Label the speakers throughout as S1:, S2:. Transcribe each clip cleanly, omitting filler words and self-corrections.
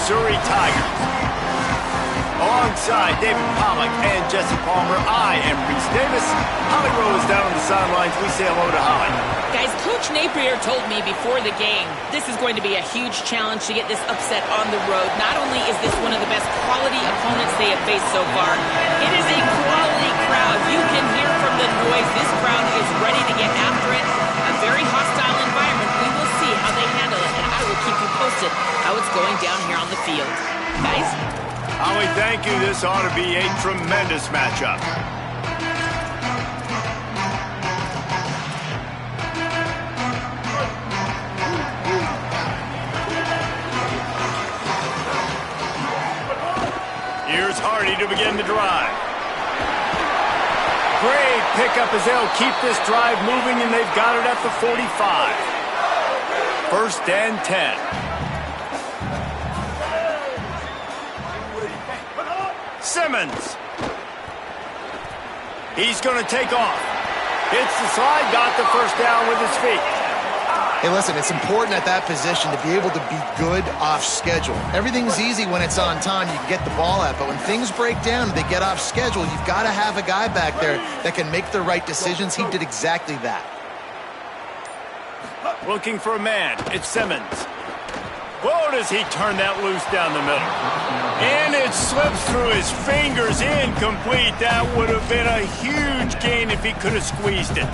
S1: Missouri Tigers. Alongside David Pollack and Jesse Palmer, I am Reese Davis. Holly Rowe is down on the sidelines. We say hello to Holly.
S2: Guys, Coach Napier told me before the game, this is going to be a huge challenge to get this upset on the road. Not only is this one of the best quality opponents they have faced so far, it is a quality crowd. You can hear from the noise. This crowd is ready to get after it. A very hostile environment. We will see how they handle it, and I will keep you posted how it's going down here on the field. Guys?
S1: Holly, thank you. This ought to be a tremendous matchup. Here's Hardy to begin the drive. Great pickup as they'll keep this drive moving, and they've got it at the 45. 1st and 10. Simmons. He's going to take off. Hits the slide, got the first down with his feet.
S3: Hey, listen, it's important at that position to be able to be good off schedule. Everything's easy when it's on time. You can get the ball out, but when things break down and they get off schedule, you've got to have a guy back there that can make the right decisions. He did exactly that.
S1: Looking for a man. It's Simmons. Whoa, does he turn that loose down the middle. And it slips through his fingers, incomplete. That would have been a huge gain if he could have squeezed it.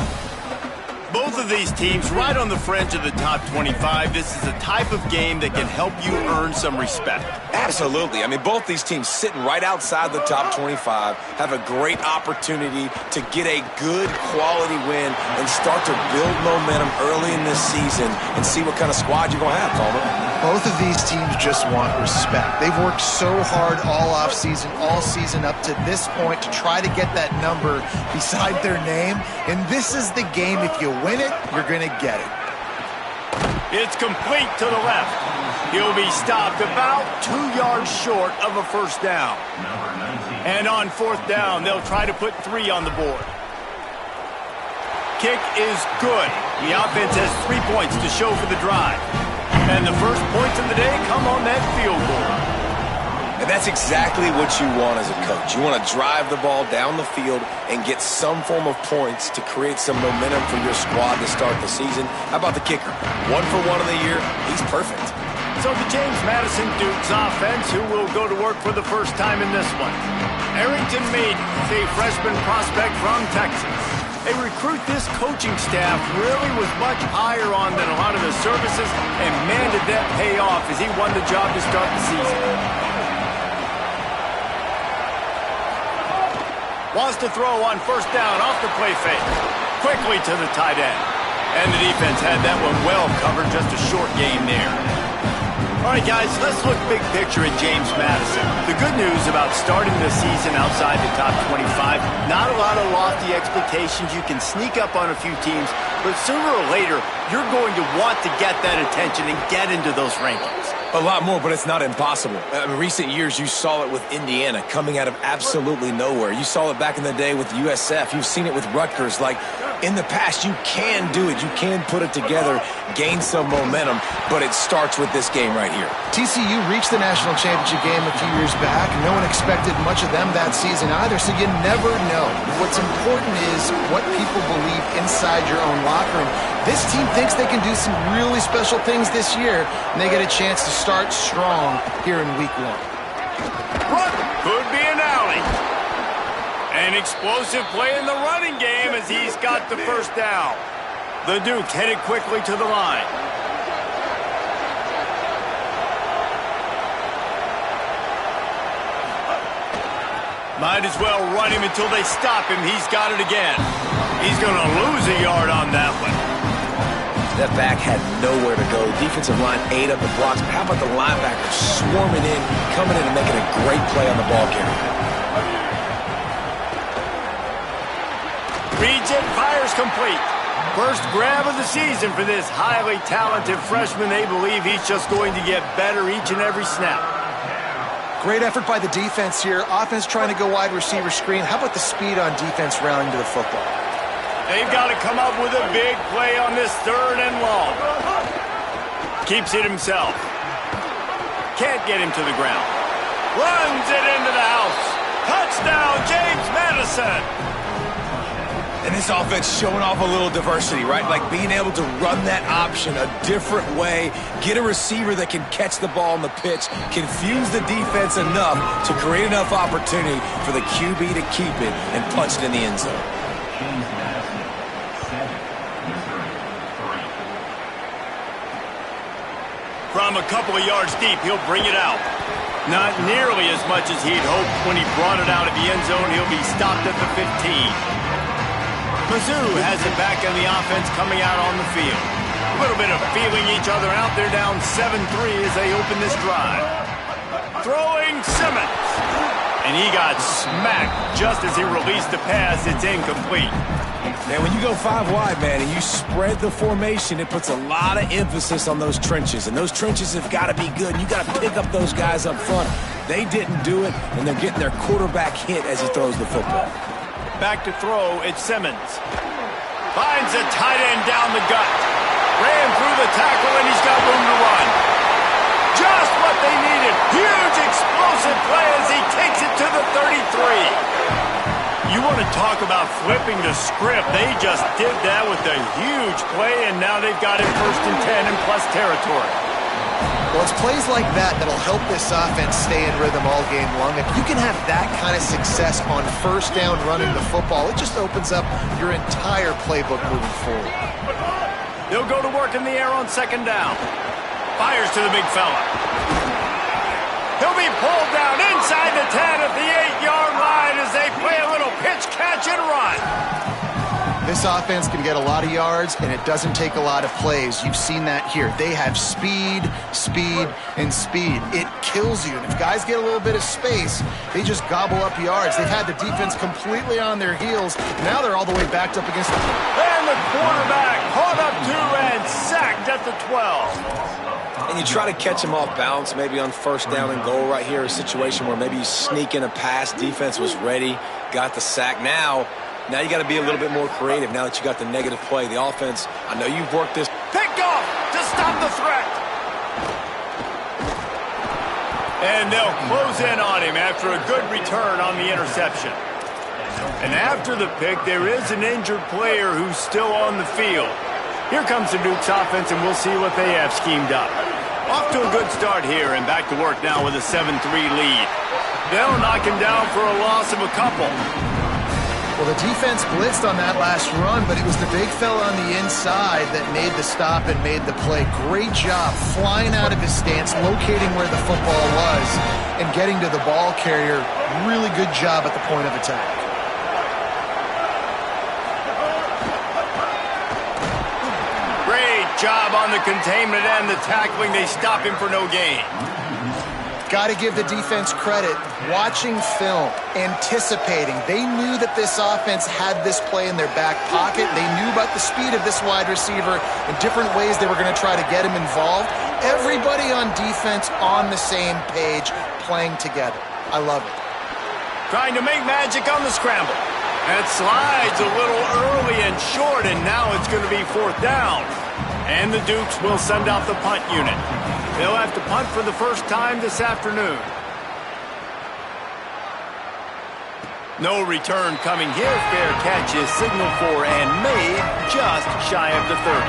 S1: Both of these teams right on the fringe of the top 25. This is a type of game that can help you earn some respect.
S4: Absolutely. I mean, both these teams sitting right outside the top 25 have a great opportunity to get a good quality win and start to build momentum early in this season and see what kind of squad you're going to have, Palmer.
S3: Both of these teams just want respect. They've worked so hard all offseason, all season up to this point to try to get that number beside their name. And this is the game. If you win it, you're going to get it.
S1: It's complete to the left. He'll be stopped about 2 yards short of a first down. And on 4th down, they'll try to put 3 on the board. Kick is good. The offense has 3 points to show for the drive. And the first points of the day come on that field goal.
S4: And that's exactly what you want as a coach. You want to drive the ball down the field and get some form of points to create some momentum for your squad to start the season. How about the kicker? 1 for 1 of the year. He's perfect.
S1: So the James Madison Dukes offense, who will go to work for the first time in this one. Arrington Maiden, a freshman prospect from Texas. A recruit this coaching staff really was much higher on than a lot of the services, and man, did that pay off as he won the job to start the season. Wants to throw on 1st down off the play fake. Quickly to the tight end. And the defense had that one well covered, just a short game there. All right, guys, let's look big picture at James Madison. The good news about starting the season outside the top 25, not a lot of lofty expectations. You can sneak up on a few teams, but sooner or later, you're going to want to get that attention and get into those rankings.
S4: A lot more, but it's not impossible. In recent years, you saw it with Indiana coming out of absolutely nowhere. You saw it back in the day with USF. You've seen it with Rutgers. Like, in the past, you can do it. You can put it together, gain some momentum, but it starts with this game right here.
S3: TCU reached the national championship game a few years back. No one expected much of them that season either, so you never know. What's important is what people believe inside your own locker room. This team thinks they can do some really special things this year, and they get a chance to start strong here in week 1.
S1: Run! Could be an alley. An explosive play in the running game as he's got the first down. The Dukes headed quickly to the line. Might as well run him until they stop him. He's got it again. He's going to lose a yard on that one.
S4: That back had nowhere to go. Defensive line ate up the blocks. But how about the linebackers swarming in, coming in and making a great play on the ball carrier?
S1: Reads it, fires complete. First grab of the season for this highly talented freshman. They believe he's just going to get better each and every snap.
S3: Great effort by the defense here. Offense trying to go wide receiver screen. How about the speed on defense rallying to the football?
S1: They've got to come up with a big play on this 3rd and long. Keeps it himself. can't get him to the ground. Runs it into the house. Touchdown, James Madison.
S4: And this offense showing off a little diversity, right? Like being able to run that option a different way, get a receiver that can catch the ball on the pitch, confuse the defense enough to create enough opportunity for the QB to keep it and punch it in the end zone.
S1: From a couple of yards deep, he'll bring it out. Not nearly as much as he'd hoped. When he brought it out of the end zone, he'll be stopped at the 15. Mizzou has it back in the offense coming out on the field. A little bit of feeling each other out. They're down 7-3 as they open this drive. Throwing Simmons. And he got smacked just as he released the pass. It's incomplete.
S4: Man, when you go 5 wide, man, and you spread the formation, it puts a lot of emphasis on those trenches. And those trenches have got to be good. You got to pick up those guys up front. They didn't do it, and they're getting their quarterback hit as he throws the football.
S1: Back to throw, it's Simmons. Finds a tight end down the gut. Ran through the tackle, and he's got room to run. Just what they needed. Huge explosive play as he takes it to the 33. You want to talk about flipping the script. They just did that with a huge play, and now they've got it 1st and 10 in plus territory.
S3: Well, it's plays like that that'll help this offense stay in rhythm all game long. If you can have that kind of success on 1st down running the football, it just opens up your entire playbook moving forward.
S1: They'll go to work in the air on 2nd down. Fires to the big fella. He'll be pulled down inside the 10 at the 8-yard line as they play a little pitch, catch, and run.
S3: This offense can get a lot of yards, and it doesn't take a lot of plays. You've seen that here. They have speed, speed, and speed. It kills you. And if guys get a little bit of space, they just gobble up yards. They've had the defense completely on their heels. Now they're all the way backed up against the...
S1: And the quarterback caught up to and sacked at the 12.
S4: And you try to catch him off balance, maybe on 1st down and goal right here, a situation where maybe you sneak in a pass, defense was ready, got the sack. Now you got to be a little bit more creative now that you got the negative play. The offense, I know you've worked this.
S1: Picked off to stop the threat. And they'll close in on him after a good return on the interception. And after the pick, there is an injured player who's still on the field. Here comes the Duke's offense, and we'll see what they have schemed up. Off to a good start here, and back to work now with a 7-3 lead. They'll knock him down for a loss of a couple.
S3: Well, the defense blitzed on that last run, but it was the big fella on the inside that made the stop and made the play. Great job flying out of his stance, locating where the football was, and getting to the ball carrier. Really good job at the point of attack.
S1: Great job on the containment and the tackling. They stop him for no gain.
S3: Got to give the defense credit. Watching film, anticipating. They knew that this offense had this play in their back pocket. They knew about the speed of this wide receiver and different ways they were going to try to get him involved. Everybody on defense on the same page, playing together. I love it.
S1: Trying to make magic on the scramble. That slides a little early and short, and now it's going to be 4th down. And the Dukes will send out the punt unit. They'll have to punt for the first time this afternoon. No return coming here. Fair catch is signaled for and made just shy of the 30.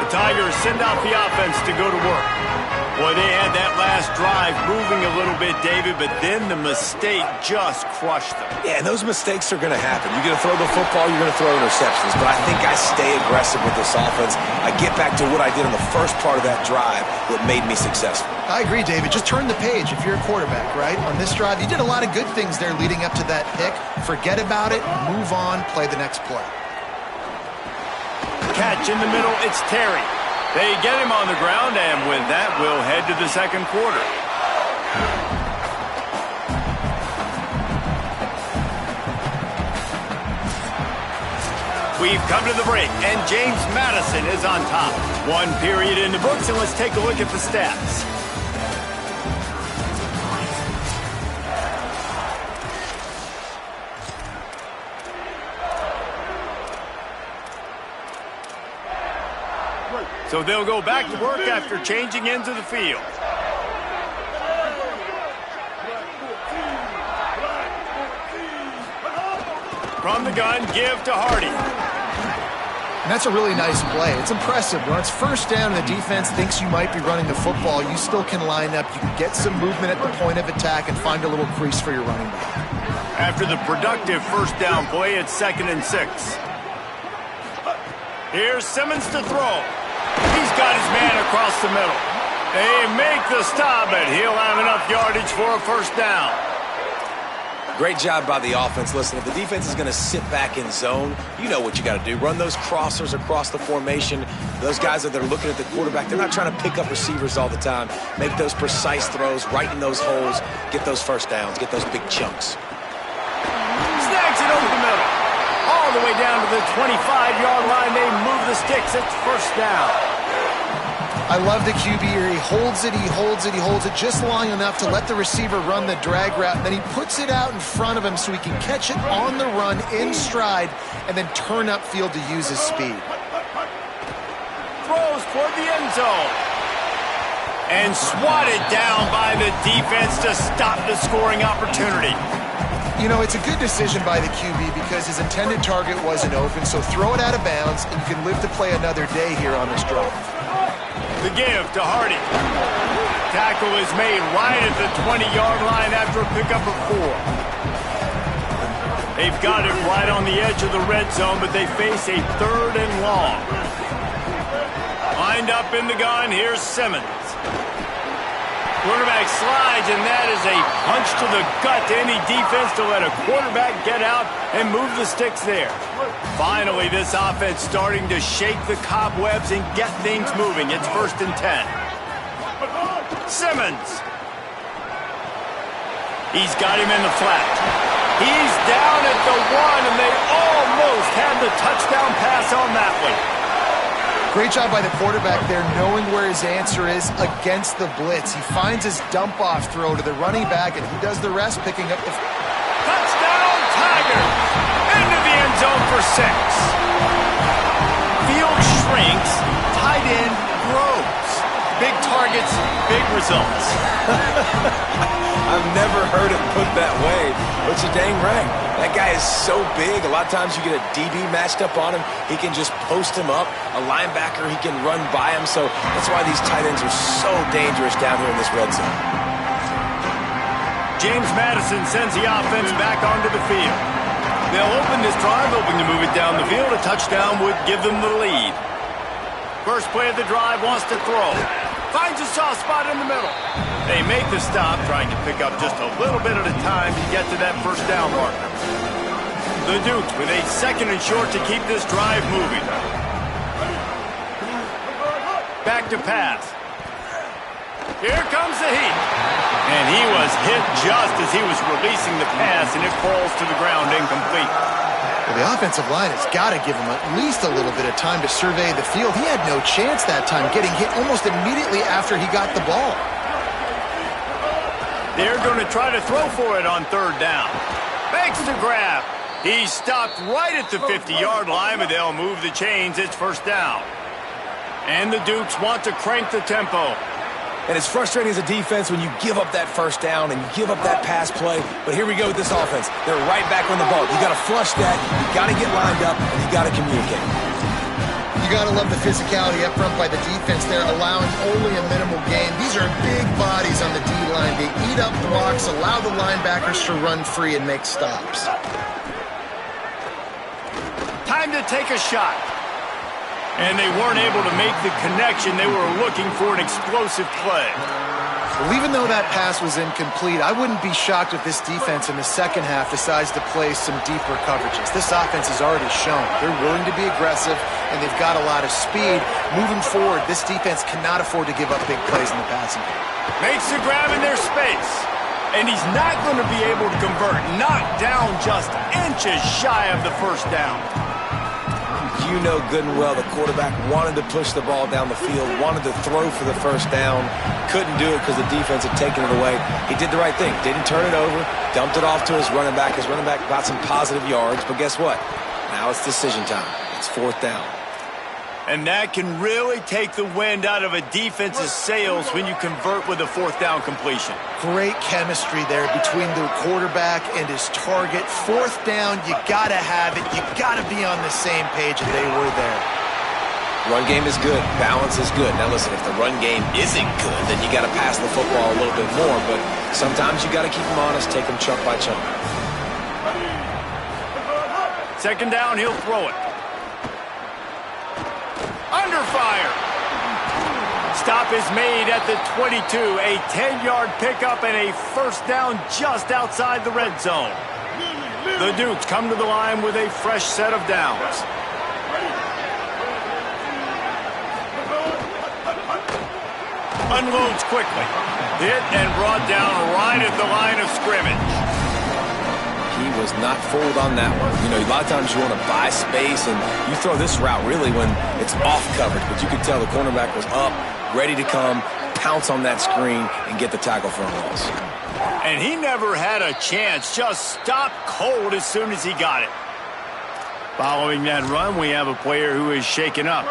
S1: The Tigers send out the offense to go to work. Boy, they had that last drive moving a little bit, David, but then the mistake just crushed them.
S4: Yeah, and those mistakes are going to happen. You're going to throw the football, you're going to throw interceptions, but I think I stay aggressive with this offense. I get back to what I did on the first part of that drive that made me successful.
S3: I agree, David. Just turn the page if you're a quarterback, right? On this drive, you did a lot of good things there leading up to that pick. Forget about it, move on, play the next play.
S1: Catch in the middle, it's Terry. They get him on the ground, and with that, we'll head to the second quarter. We've come to the break, and James Madison is on top. 1 period in the books, and let's take a look at the stats. So they'll go back to work after changing into the field. From the gun, give to Hardy.
S3: And that's a really nice play. It's impressive. When it's first down and the defense thinks you might be running the football, you still can line up. You can get some movement at the point of attack and find a little crease for your running back.
S1: After the productive first down play, it's 2nd and 6. Here's Simmons to throw. He's got his man across the middle. They make the stop, and he'll have enough yardage for a first down.
S4: Great job by the offense. Listen, if the defense is going to sit back in zone, you know what you got to do. Run those crossers across the formation. Those guys that are looking at the quarterback, they're not trying to pick up receivers all the time. Make those precise throws, right in those holes, get those first downs, get those big chunks.
S1: Snags it over the middle. All the way down to the 25-yard line. They move the sticks. It's first down.
S3: I love the QB here. He holds it, he holds it, he holds it just long enough to let the receiver run the drag route. And then he puts it out in front of him so he can catch it on the run in stride and then turn upfield to use his speed.
S1: Throws toward the end zone. And swatted down by the defense to stop the scoring opportunity.
S3: You know, it's a good decision by the QB because his intended target wasn't open, so throw it out of bounds and you can live to play another day here on this drive.
S1: The give to Hardy. Tackle is made right at the 20-yard line after a pickup of 4. They've got it right on the edge of the red zone, but they face a 3rd and long. Lined up in the gun, here's Simmons. Quarterback slides, and that is a punch to the gut to any defense to let a quarterback get out and move the sticks there. Finally, this offense starting to shake the cobwebs and get things moving. It's 1st and 10. Simmons. He's got him in the flat. He's down at the 1, and they almost had the touchdown pass on that one.
S3: Great job by the quarterback there, knowing where his answer is against the blitz. He finds his dump-off throw to the running back, and he does the rest, picking up the...
S1: Touchdown, Tigers! Into the end zone for 6. Field shrinks, tight end grows. Big targets, big results.
S4: I've never heard it put that way, but you're dang right. That guy is so big. A lot of times you get a DB matched up on him. He can just post him up. A linebacker, he can run by him. So that's why these tight ends are so dangerous down here in this red zone.
S1: James Madison sends the offense back onto the field. They'll open this drive, hoping to move it down the field. A touchdown would give them the lead. First play of the drive, wants to throw. Finds a soft spot in the middle. They make the stop, trying to pick up just a little bit at a time to get to that first down marker. The Dukes with a 2nd and short to keep this drive moving. Back to pass. Here comes the heat. And he was hit just as he was releasing the pass, and it falls to the ground incomplete.
S3: Well, the offensive line has got to give him at least a little bit of time to survey the field. He had no chance that time, getting hit almost immediately after he got the ball.
S1: They're going to try to throw for it on 3rd down. Makes the grab. He's stopped right at the 50-yard line, but they'll move the chains. It's first down. And the Dukes want to crank the tempo.
S4: And it's frustrating as a defense when you give up that first down and you give up that pass play. But here we go with this offense. They're right back on the ball. You got to flush that. You got to get lined up, and you got to communicate.
S3: You got to love the physicality up front by the defense there, allowing only a minimal gain. These are big bodies on the D-line. They eat up blocks, allow the linebackers to run free and make stops.
S1: Time to take a shot. And they weren't able to make the connection. They were looking for an explosive play.
S3: Well, even though that pass was incomplete, I wouldn't be shocked if this defense in the second half decides to play some deeper coverages. This offense has already shown they're willing to be aggressive, and they've got a lot of speed. Moving forward, this defense cannot afford to give up big plays in the passing game.
S1: Makes the grab in their space. And he's not going to be able to convert. Knocked down just inches shy of the first down.
S4: You know good and well the quarterback wanted to push the ball down the field, wanted to throw for the first down, couldn't do it because the defense had taken it away. He did the right thing, didn't turn it over, dumped it off to his running back. His running back got some positive yards, but guess what? Now it's decision time. It's 4th down.
S1: Time to take a shot. And he was hit just as he was releasing the pass, and it falls to the ground incomplete. The Dukes with a 2nd and short to keep this drive moving. Back to pass. Here comes the heat. And he was hit just as he was releasing the pass, and it falls to the ground incomplete. And that can really take the wind out of a defense's sails when you convert with a fourth down completion.
S3: Great chemistry there between the quarterback and his target. Fourth down, you got to have it. You got to be on the same page, and they were there.
S4: Run game is good. Balance is good. Now listen, if the run game isn't good, then you got to pass the football a little bit more. But sometimes you got to keep them honest, take them chunk by chunk.
S1: Second down, he'll throw it. Under fire. Stop is made at the 22. A 10-yard pickup and a first down just outside the red zone. The Dukes come to the line with a fresh set of downs. Unloads quickly. Hit and brought down right at the line of scrimmage.
S4: He was not fooled on that one. You know, a lot of times you want to buy space, and you throw this route really when it's off coverage. But you could tell the cornerback was up, ready to come, pounce on that screen, and get the tackle for a loss.
S1: And he never had a chance. Just stopped cold as soon as he got it. Following that run, we have a player who is shaken up.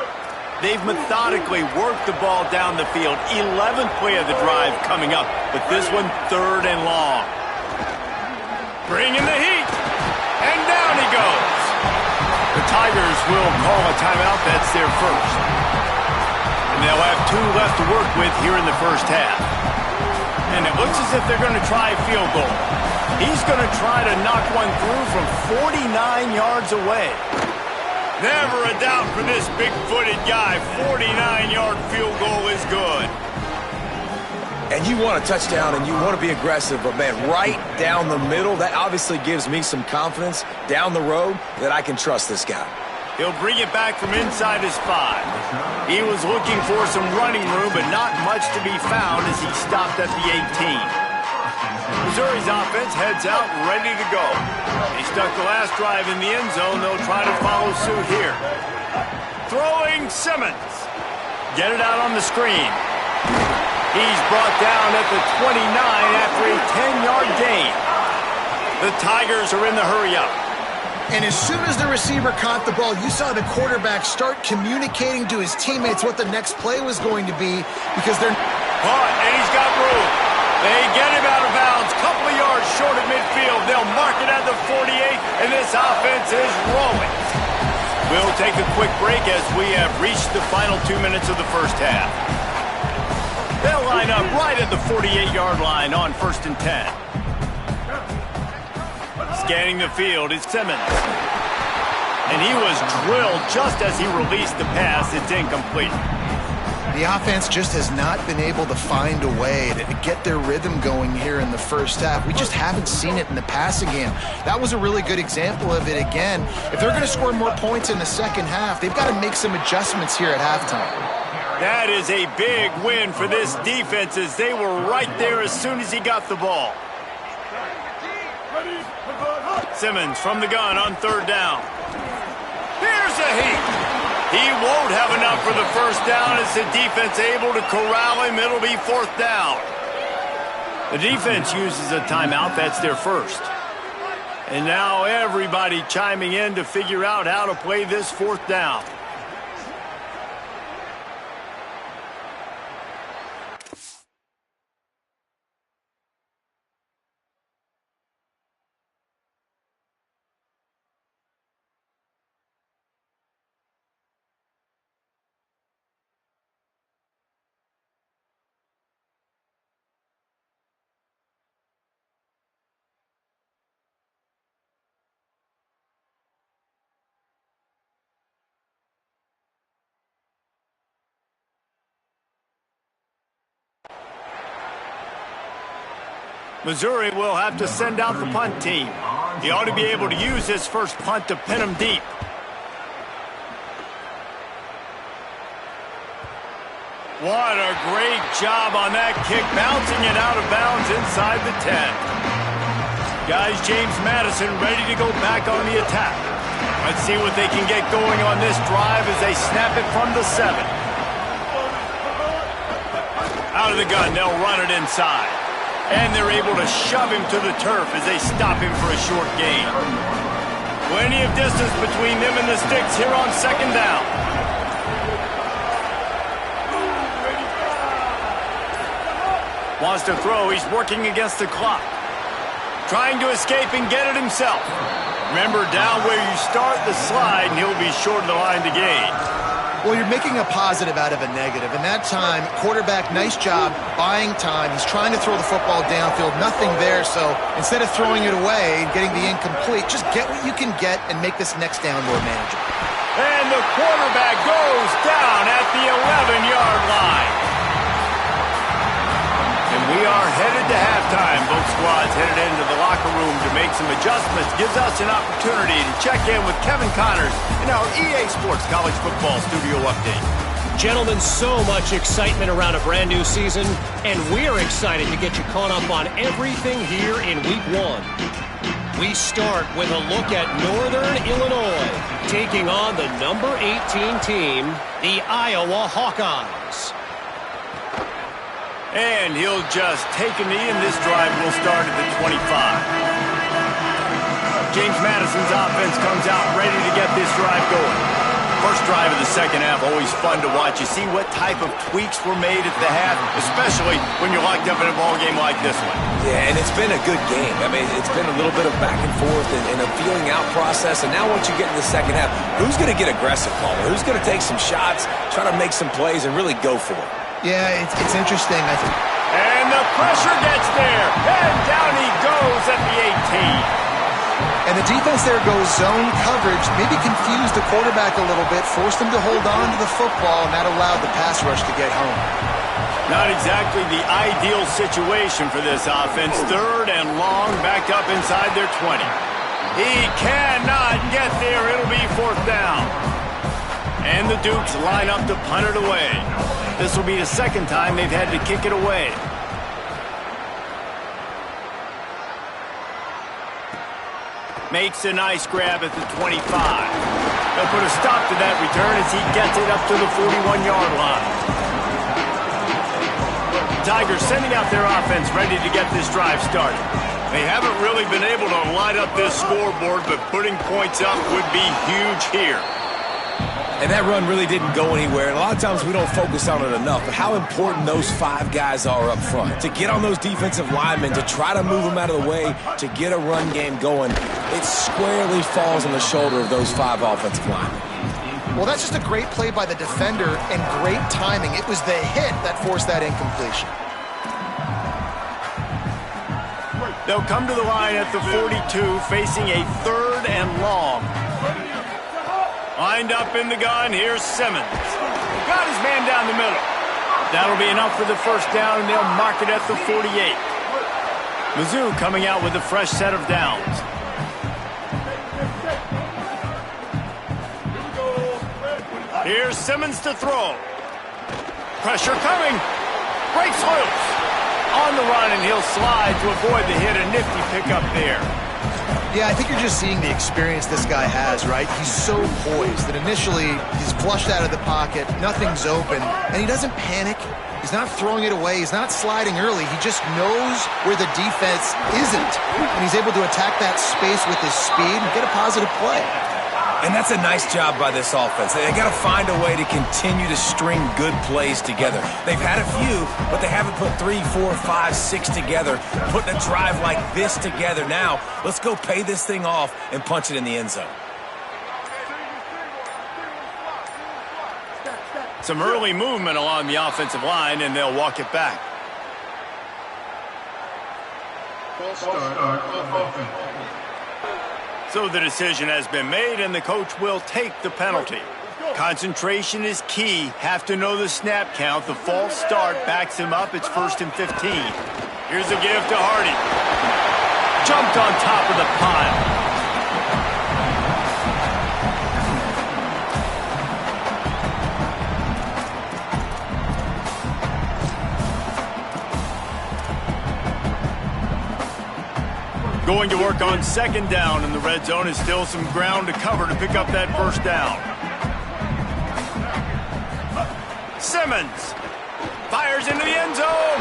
S1: They've methodically worked the ball down the field. 11th play of the drive coming up, but this one third and long. Bringing the heat, and down he goes. The Tigers will call a timeout. That's their first. And they'll have 2 left to work with here in the first half. And it looks as if they're going to try a field goal. He's going to try to knock one through from 49 yards away. Never a doubt for this big-footed guy. 49-yard field goal is good.
S4: And you want a touchdown and you want to be aggressive, but man, right down the middle, that obviously gives me some confidence down the road that I can trust this guy.
S1: He'll bring it back from inside his 5. He was looking for some running room, but not much to be found as he stopped at the 18. Missouri's offense heads out ready to go. They stuck the last drive in the end zone. They'll try to follow suit here. Throwing Simmons. Get it out on the screen. He's brought down at the 29 after a 10-yard gain. The Tigers are in the hurry-up.
S3: And as soon as the receiver caught the ball, you saw the quarterback start communicating to his teammates what the next play was going to be because they're...
S1: Caught, and he's got room. They get him out of bounds. Couple of yards short of midfield. They'll mark it at the 48, and this offense is rolling. We'll take a quick break as we have reached the final 2 minutes of the first half. They'll line up right at the 48-yard line on 1st and 10. Scanning the field is Simmons. And he was drilled just as he released the pass. It's incomplete.
S3: The offense just has not been able to find a way to get their rhythm going here in the first half. We just haven't seen it in the passing game. That was a really good example of it again. If they're going to score more points in the second half, they've got to make some adjustments here at halftime.
S1: That is a big win for this defense as they were right there as soon as he got the ball. Simmons from the gun on 3rd down. Here's a heat. He won't have enough for the first down as the defense able to corral him. It'll be 4th down. The defense uses a timeout. That's their first. And now everybody chiming in to figure out how to play this 4th down. Missouri will have to send out the punt team. He ought to be able to use his first punt to pin him deep. What a great job on that kick, bouncing it out of bounds inside the 10. Guys, James Madison ready to go back on the attack. Let's see what they can get going on this drive as they snap it from the 7. Out of the gun, they'll run it inside. And they're able to shove him to the turf as they stop him for a short gain. Plenty of distance between them and the sticks here on 2nd down. Wants to throw. He's working against the clock. Trying to escape and get it himself. Remember, down where you start the slide, and he'll be short of the line to gain.
S3: Well, you're making a positive out of a negative. And that time, quarterback, nice job buying time. He's trying to throw the football downfield. Nothing there, so instead of throwing it away and getting the incomplete, just get what you can get and make this next down more manageable.
S1: And the quarterback goes down at the 11-yard line. And we are headed to halftime. Both squads headed into the locker room to make some adjustments. Gives us an opportunity to check in with Kevin Connors in our EA Sports College Football Studio Update.
S5: Gentlemen, so much excitement around a brand new season, and we're excited to get you caught up on everything here in Week 1. We start with a look at Northern Illinois, taking on the number 18 team, the Iowa Hawkeyes.
S1: And he'll just take a knee, and this drive will start at the 25. James Madison's offense comes out ready to get this drive going. First drive of the second half, always fun to watch. You see what type of tweaks were made at the half, especially when you're locked up in a ball game like this one.
S4: Yeah, and it's been a good game. I mean, it's been a little bit of back and forth and a feeling out process. And now once you get in the second half, who's going to get aggressive, Palmer? Who's going to take some shots, try to make some plays, and really go for it?
S3: Yeah, it's interesting, I think.
S1: And the pressure gets there. And down he goes at the 18.
S3: And the defense there goes zone coverage, maybe confused the quarterback a little bit, forced him to hold on to the football, and that allowed the pass rush to get home.
S1: Not exactly the ideal situation for this offense. Third and long, backed up inside their 20. He cannot get there. It'll be fourth down. And the Dukes line up to punt it away. This will be the second time they've had to kick it away. Makes a nice grab at the 25. They'll put a stop to that return as he gets it up to the 41-yard line. Tigers sending out their offense ready to get this drive started. They haven't really been able to light up this scoreboard, but putting points up would be huge here.
S4: And that run really didn't go anywhere. And a lot of times we don't focus on it enough. But how important those five guys are up front. To get on those defensive linemen, to try to move them out of the way, to get a run game going, it squarely falls on the shoulder of those five offensive linemen.
S3: Well, that's just a great play by the defender and great timing. It was the hit that forced that incompletion.
S1: They'll come to the line at the 42, facing a third and long. Lined up in the gun, here's Simmons. Got his man down the middle. That'll be enough for the first down, and they'll mark it at the 48. Mizzou coming out with a fresh set of downs. Here's Simmons to throw. Pressure coming. Breaks loose. On the run, and he'll slide to avoid the hit. A nifty pickup there.
S3: Yeah, I think you're just seeing the experience this guy has, right? He's so poised that initially he's flushed out of the pocket, nothing's open, and he doesn't panic. He's not throwing it away. He's not sliding early. He just knows where the defense isn't, and he's able to attack that space with his speed and get a positive play.
S4: And that's a nice job by this offense. They got to find a way to continue to string good plays together. They've had a few, but they haven't put 3, 4, 5, 6 together, putting a drive like this together. Now, let's go pay this thing off and punch it in the end zone.
S1: Some early movement along the offensive line, and they'll walk it back. So the decision has been made, and the coach will take the penalty. Concentration is key. Have to know the snap count. The false start backs him up. It's 1st and 15. Here's a give to Hardy. Jumped on top of the pile. Going to work on second down, and the red zone is still some ground to cover to pick up that first down. Simmons fires into the end zone.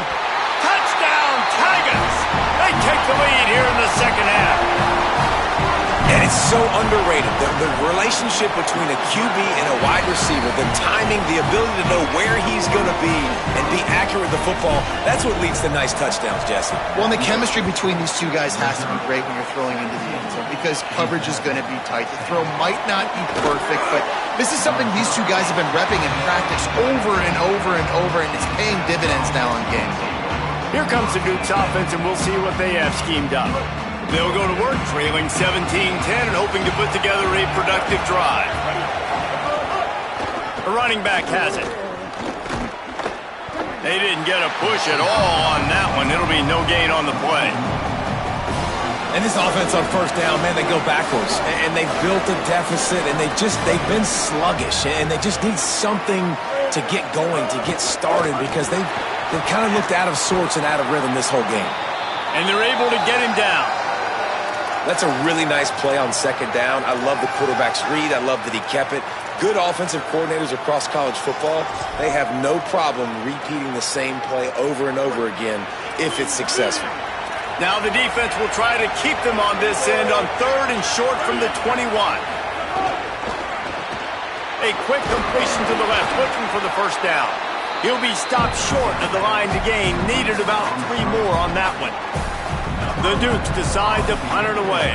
S1: Touchdown, Tigers! They take the lead here in the second half.
S4: And It's so underrated. The relationship between a QB and a wide receiver, the timing, the ability to know where he's going to be and be accurate with the football, that's what leads to nice touchdowns, Jesse.
S3: Well, and the chemistry between these two guys has to be great when you're throwing into the end zone because coverage is going to be tight. The throw might not be perfect, but this is something these two guys have been repping in practice over and over and over, and it's paying dividends now in game.
S1: Here comes the Duke's offense, and we'll see what they have schemed up. They'll go to work trailing 17-10 and hoping to put together a productive drive. The running back has it. They didn't get a push at all on that one. It'll be no gain on the play.
S4: And this offense on first down, man, they go backwards. And they've built a deficit, and they've been sluggish. And they just need something to get going, to get started, because they've kind of looked out of sorts and out of rhythm this whole game.
S1: And they're able to get him down.
S4: That's a really nice play on second down. I love the quarterback's read. I love that he kept it. Good offensive coordinators across college football, they have no problem repeating the same play over and over again if it's successful.
S1: Now the defense will try to keep them on this end on 3rd and short from the 21. A quick completion to the left, looking for the first down. He'll be stopped short of the line to gain. Needed about 3 more on that one. The Dukes decide to punt it away.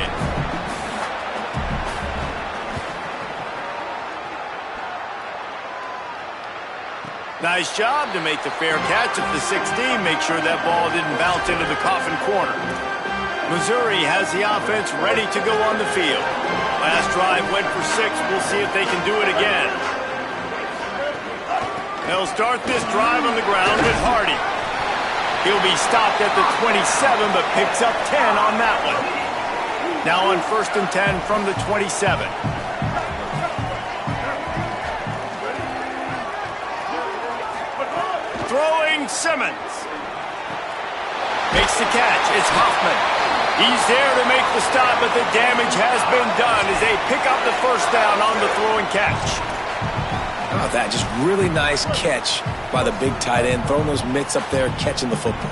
S1: Nice job to make the fair catch at the 16. Make sure that ball didn't bounce into the coffin corner. Missouri has the offense ready to go on the field. Last drive went for 6. We'll see if they can do it again. They'll start this drive on the ground with Hardy. He'll be stopped at the 27, but picks up 10 on that one. Now on 1st and 10 from the 27. Throwing Simmons. Makes the catch. It's Hoffman. He's there to make the stop, but the damage has been done as they pick up the first down on the throw and catch.
S4: How about that? Just really nice catch by the big tight end, throwing those mitts up there, catching the football.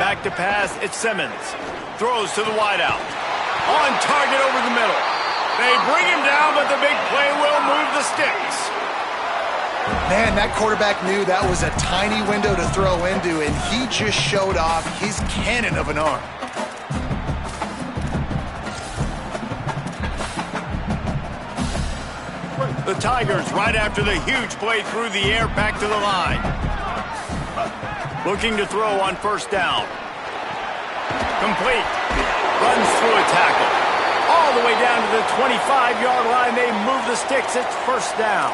S1: Back to pass, it's Simmons. Throws to the wideout. On target over the middle. They bring him down, but the big play will move the sticks.
S3: Man, that quarterback knew that was a tiny window to throw into, and he just showed off his cannon of an arm.
S1: The Tigers right after the huge play through the air back to the line. Looking to throw on first down. Complete. Runs through a tackle. All the way down to the 25-yard line. They move the sticks. It's first down.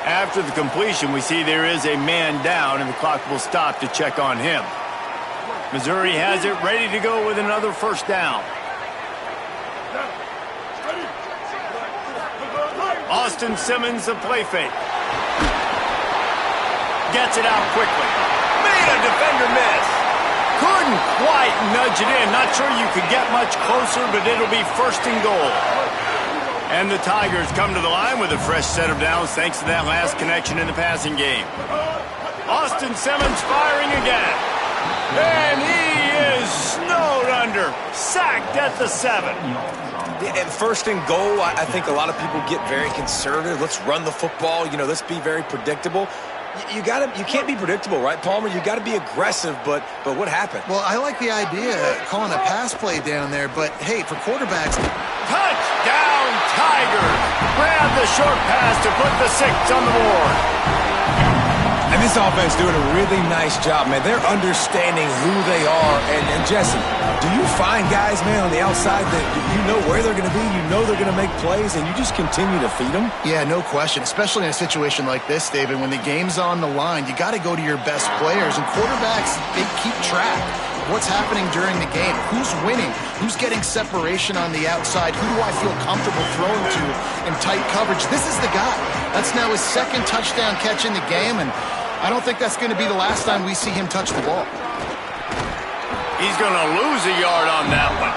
S1: After the completion, we see there is a man down, and the clock will stop to check on him. Missouri has it ready to go with another first down. Austin Simmons, the play fake. Gets it out quickly. Made a defender miss. Couldn't quite nudge it in. Not sure you could get much closer, but it'll be 1st and goal. And the Tigers come to the line with a fresh set of downs thanks to that last connection in the passing game. Austin Simmons firing again. And he is snowed under. Sacked at the 7.
S4: At 1st and goal, I think a lot of people get very conservative. Let's run the football. You know, let's be very predictable. You can't be predictable, right, Palmer? You got to be aggressive, but what happened?
S3: Well, I like the idea of calling a pass play down there, but hey, for quarterbacks,
S1: touchdown Tigers! Grab the short pass to put the 6 on the board.
S4: And this offense doing a really nice job, man. They're understanding who they are. And Jesse, do you find guys, man, on the outside that you know where they're going to be, you know they're going to make plays, and you just continue to feed them?
S3: Yeah, no question, especially in a situation like this, David. When the game's on the line, you got to go to your best players. And quarterbacks, they keep track of what's happening during the game. Who's winning? Who's getting separation on the outside? Who do I feel comfortable throwing to in tight coverage? This is the guy. That's now his 2nd touchdown catch in the game, and I don't think that's going to be the last time we see him touch the ball.
S1: He's going to lose a yard on that one.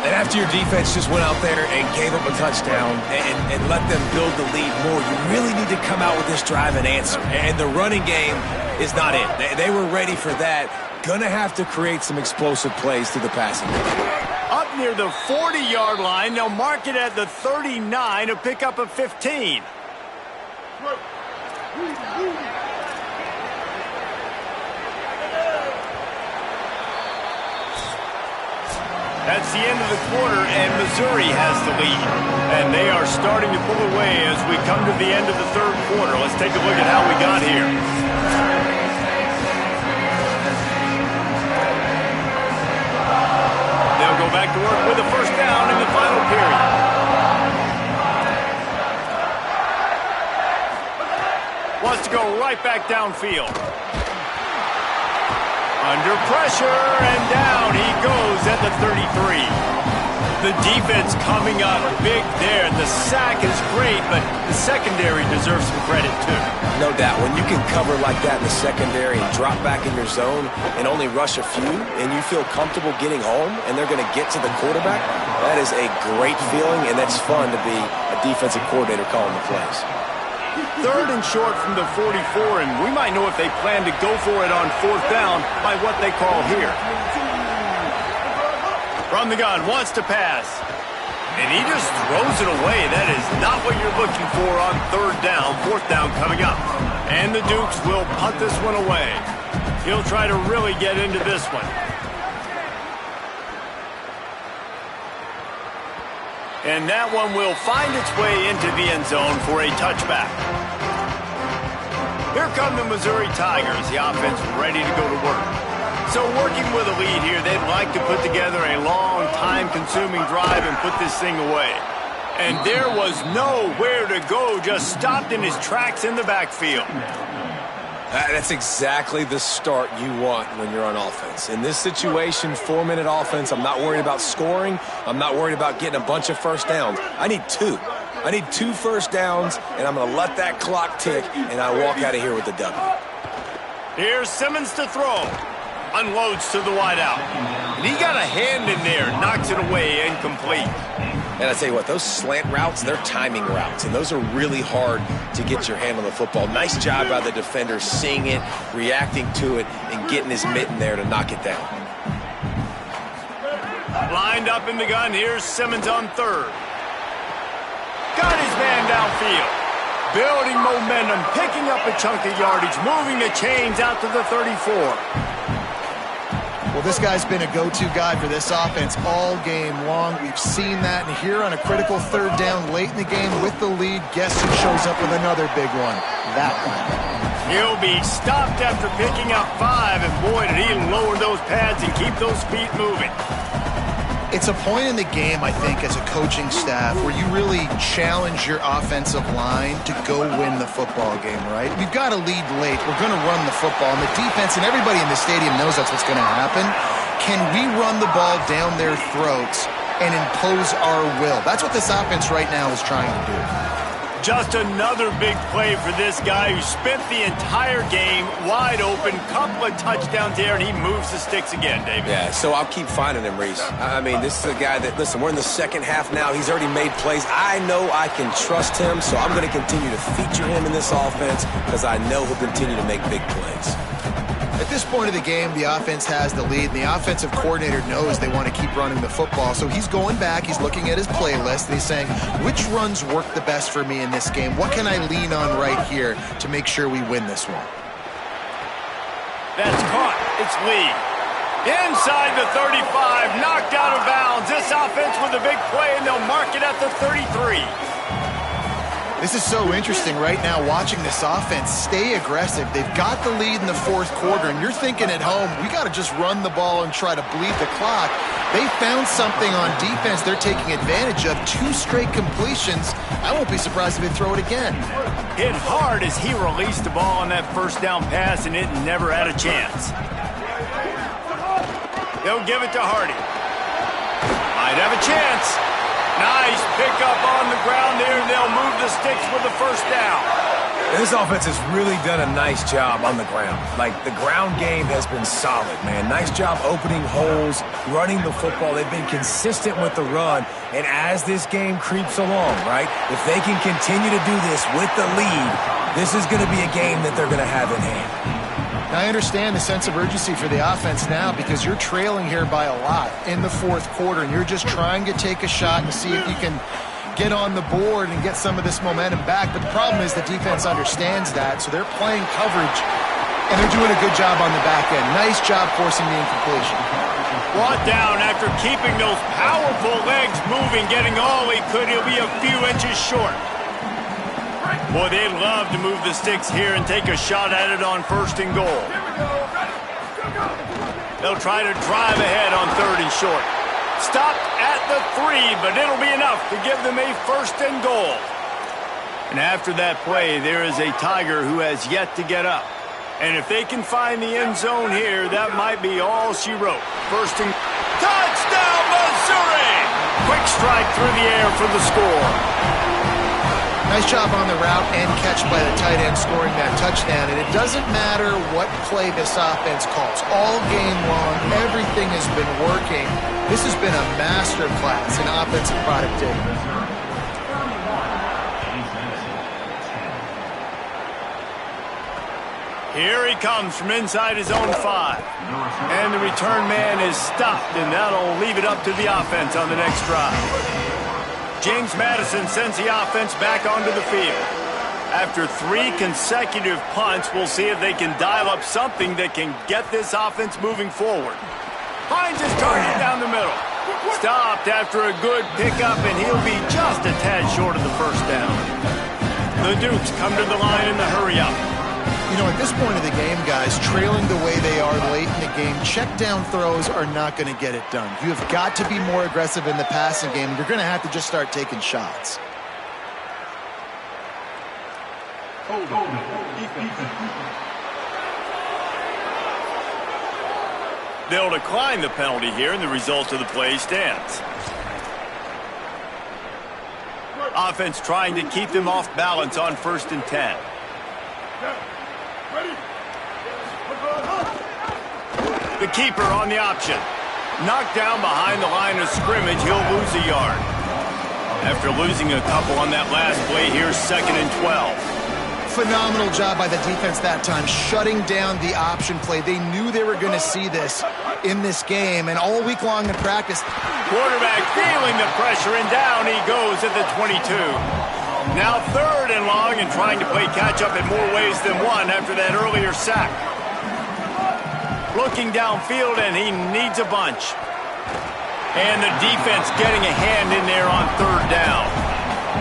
S4: And after your defense just went out there and gave up a touchdown and let them build the lead more, you really need to come out with this drive and answer. And the running game is not it. They were ready for that. Going to have to create some explosive plays through the passing game.
S1: up near the 40-yard line. They'll mark it at the 39 to pick up a 15. That's the end of the quarter, and Missouri has the lead. And they are starting to pull away as we come to the end of the third quarter. Let's take a look at how we got here. They'll go back to work with a first down in the final period. Wants to go right back downfield. Under pressure, and down he goes at the 33. The defense coming up big there. The sack is great, but the secondary deserves some credit too.
S4: No doubt. When you can cover like that in the secondary and drop back in your zone and only rush a few, and you feel comfortable getting home, and they're going to get to the quarterback, that is a great feeling, and that's fun to be a defensive coordinator calling the plays.
S1: Third and short from the 44, and we might know if they plan to go for it on fourth down by what they call here. From the gun, wants to pass. And he just throws it away. That is not what you're looking for on third down. Fourth down coming up. And the Dukes will punt this one away. He'll try to really get into this one. And that one will find its way into the end zone for a touchback. Here come the Missouri Tigers. The offense ready to go to work. So working with a lead here, they'd like to put together a long, time-consuming drive and put this thing away. And there was nowhere to go, just stopped in his tracks in the backfield.
S4: That's exactly the start you want when you're on offense. In this situation, 4-minute offense, I'm not worried about scoring. I'm not worried about getting a bunch of first downs. I need 2. I need 2 first downs, and I'm going to let that clock tick, and I walk out of here with a W.
S1: Here's Simmons to throw. Unloads to the wideout. And he got a hand in there, knocks it away, incomplete.
S4: And I tell you what, those slant routes, they're timing routes, and those are really hard to get your hand on the football. Nice job by the defender seeing it, reacting to it, and getting his mitten there to knock it down.
S1: Lined up in the gun, here's Simmons on third. Got his man downfield. Building momentum, picking up a chunk of yardage, moving the chains out to the 34.
S3: Well, this guy's been a go-to guy for this offense all game long. We've seen that, and here on a critical third down late in the game with the lead, guess who shows up with another big one? That one.
S1: He'll be stopped after picking up 5, and boy, did he lower those pads and keep those feet moving.
S3: It's a point in the game, I think, as a coaching staff where you really challenge your offensive line to go win the football game, right? We've got to lead late. We're going to run the football. And the defense and everybody in the stadium knows that's what's going to happen. Can we run the ball down their throats and impose our will? That's what this offense right now is trying to do.
S1: Just another big play for this guy who spent the entire game wide open, couple of touchdowns there, and he moves the sticks again, David.
S4: Yeah, so I'll keep finding him, Reese. I mean, this is a guy that, listen, we're in the second half now. He's already made plays. I know I can trust him, so I'm going to continue to feature him in this offense because I know he'll continue to make big plays.
S3: At this point of the game, the offense has the lead, and the offensive coordinator knows they want to keep running the football. So he's going back, he's looking at his playlist, and he's saying, which runs work the best for me in this game? What can I lean on right here to make sure we win this one?
S1: That's caught. It's Lee. Inside the 35, knocked out of bounds. This offense with a big play, and they'll mark it at the 33.
S3: This is so interesting right now, watching this offense stay aggressive. They've got the lead in the fourth quarter, and you're thinking at home, we got to just run the ball and try to bleed the clock. They found something on defense they're taking advantage of. 2 straight completions. I won't be surprised if they throw it again.
S1: Hit hard as he released the ball on that first down pass, and it never had a chance. They'll give it to Hardy. Might have a chance. Nice pickup on the ground there, and they'll move the sticks with the first down.
S4: This offense has really done a nice job on the ground. Like, the ground game has been solid, man. Nice job opening holes, running the football. They've been consistent with the run. And as this game creeps along, right, if they can continue to do this with the lead, this is going to be a game that they're going to have in hand.
S3: Now, I understand the sense of urgency for the offense now because you're trailing here by a lot in the fourth quarter, and you're just trying to take a shot and see if you can get on the board and get some of this momentum back. But the problem is the defense understands that, so they're playing coverage, and they're doing a good job on the back end. Nice job forcing the incompletion.
S1: Brought down after keeping those powerful legs moving, getting all he could. He'll be a few inches short. Boy, they'd love to move the sticks here and take a shot at it on 1st and goal. They'll try to drive ahead on 3rd and short. Stopped at the 3, but it'll be enough to give them a 1st and goal. And after that play, there is a Tiger who has yet to get up. And if they can find the end zone here, that might be all she wrote. 1st and... Touchdown, Missouri! Quick strike through the air for the score.
S3: Nice job on the route and catch by the tight end scoring that touchdown. And it doesn't matter what play this offense calls. All game long, everything has been working. This has been a master class in offensive productivity.
S1: Here he comes from inside his own 5. And the return man is stopped, and that'll leave it up to the offense on the next drive. James Madison sends the offense back onto the field. After 3 consecutive punts, we'll see if they can dial up something that can get this offense moving forward. Finds his target down the middle. Stopped after a good pickup, and he'll be just a tad short of the 1st down. The Dukes come to the line in the hurry-up.
S3: You know, at this point of the game, guys, trailing the way they are late in the game, check down throws are not going to get it done. You have got to be more aggressive in the passing game. You're going to have to just start taking shots.
S1: They'll decline the penalty here, and the result of the play stands. Offense trying to keep them off balance on 1st and 10. The keeper on the option. Knocked down behind the line of scrimmage, he'll lose a yard. After losing a couple on that last play, here's 2nd and 12.
S3: Phenomenal job by the defense that time, shutting down the option play. They knew they were going to see this in this game, and all week long in practice.
S1: Quarterback feeling the pressure, and down he goes at the 22. Now 3rd and long, and trying to play catch-up in more ways than one after that earlier sack. Looking downfield, and he needs a bunch. And the defense getting a hand in there on 3rd down.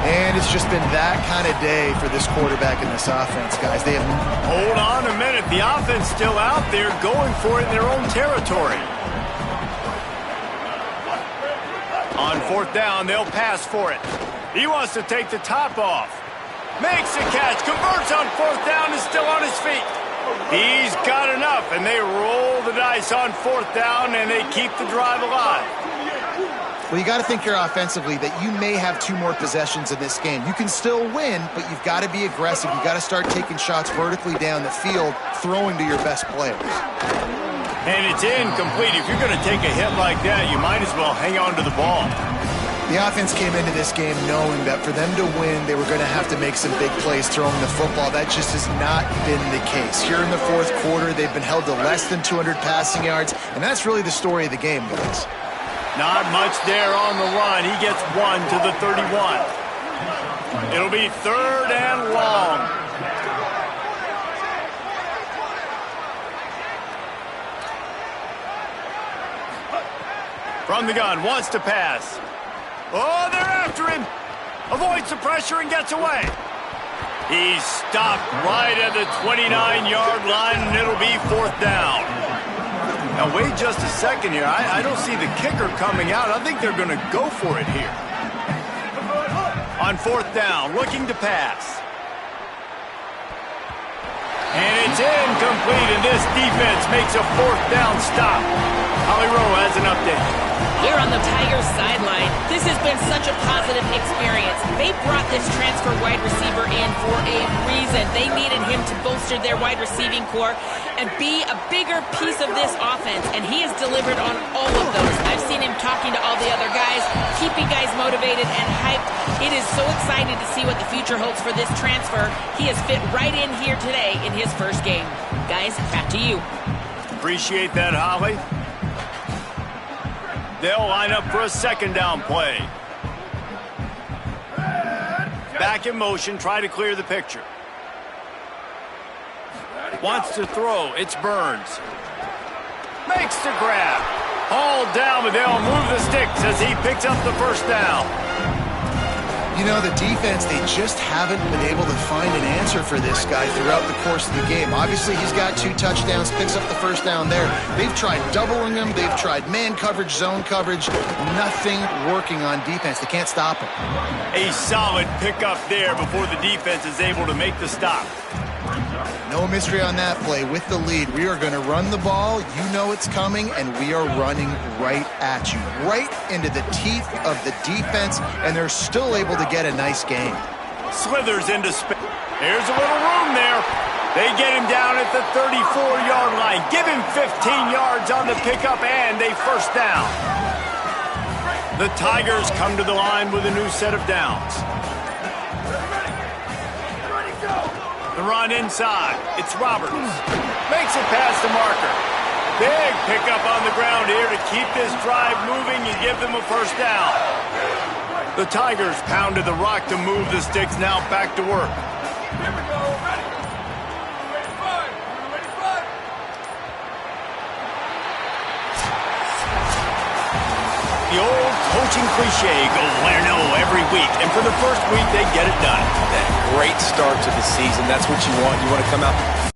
S3: And it's just been that kind of day for this quarterback and this offense, guys. They have...
S1: Hold on a minute. The offense still out there going for it in their own territory. On 4th down, they'll pass for it. He wants to take the top off. Makes a catch. Converts on 4th down, is still on his feet. He's got enough, and they roll the dice on 4th down, and they keep the drive alive.
S3: Well, you got to think here offensively that you may have 2 more possessions in this game. You can still win, but you've got to be aggressive. You've got to start taking shots vertically down the field, throwing to your best players.
S1: And it's incomplete. If you're going to take a hit like that, you might as well hang on to the ball.
S3: The offense came into this game knowing that for them to win, they were going to have to make some big plays throwing the football. That just has not been the case. Here in the 4th quarter, they've been held to less than 200 passing yards, and that's really the story of the game, guys.
S1: Not much there on the run. He gets 1 to the 31. It'll be 3rd and long. From the gun, wants to pass. Oh, they're after him. Avoids the pressure and gets away. He's stopped right at the 29-yard line, and it'll be 4th down. Now, wait just a second here. I don't see the kicker coming out. I think they're going to go for it here. On 4th down, looking to pass. And it's incomplete, and this defense makes a 4th down stop. Holly Rowe has an update.
S2: Here on the Tigers sideline, this has been such a positive experience. They brought this transfer wide receiver in for a reason. They needed him to bolster their wide receiving core and be a bigger piece of this offense, and he has delivered on all of those. I've seen him talking to all the other guys, keeping guys motivated and hyped. It is so exciting to see what the future holds for this transfer. He has fit right in here today in his first game. Guys, back to you.
S1: Appreciate that, Holly. They'll line up for a second down play. Back in motion, try to clear the picture. Wants to throw, it's Burns. Makes the grab. Hauled down, but they'll move the sticks as he picks up the first down.
S3: You know, the defense, they just haven't been able to find an answer for this guy throughout the course of the game. Obviously, he's got 2 touchdowns, picks up the first down there. They've tried doubling him. They've tried man coverage, zone coverage. Nothing working on defense. They can't stop him.
S1: A solid pickup there before the defense is able to make the stop.
S3: No mystery on that play. With the lead, we are going to run the ball. You know it's coming, and we are running right at you, right into the teeth of the defense, and they're still able to get a nice gain.
S1: Slithers into space. There's a little room there. They get him down at the 34-yard line. Give him 15 yards on the pickup and a first down. The Tigers come to the line with a new set of downs. The run inside. It's Roberts. Makes it past the marker. Big pickup on the ground here to keep this drive moving and give them a first down. The Tigers pounded the rock to move the sticks. Now back to work.
S6: Here we go. Ready. Ready, five.
S1: The old coaching cliche, go win or no every week. And for the first week, they get it done.
S4: That great start to the season. That's what you want. You want to come out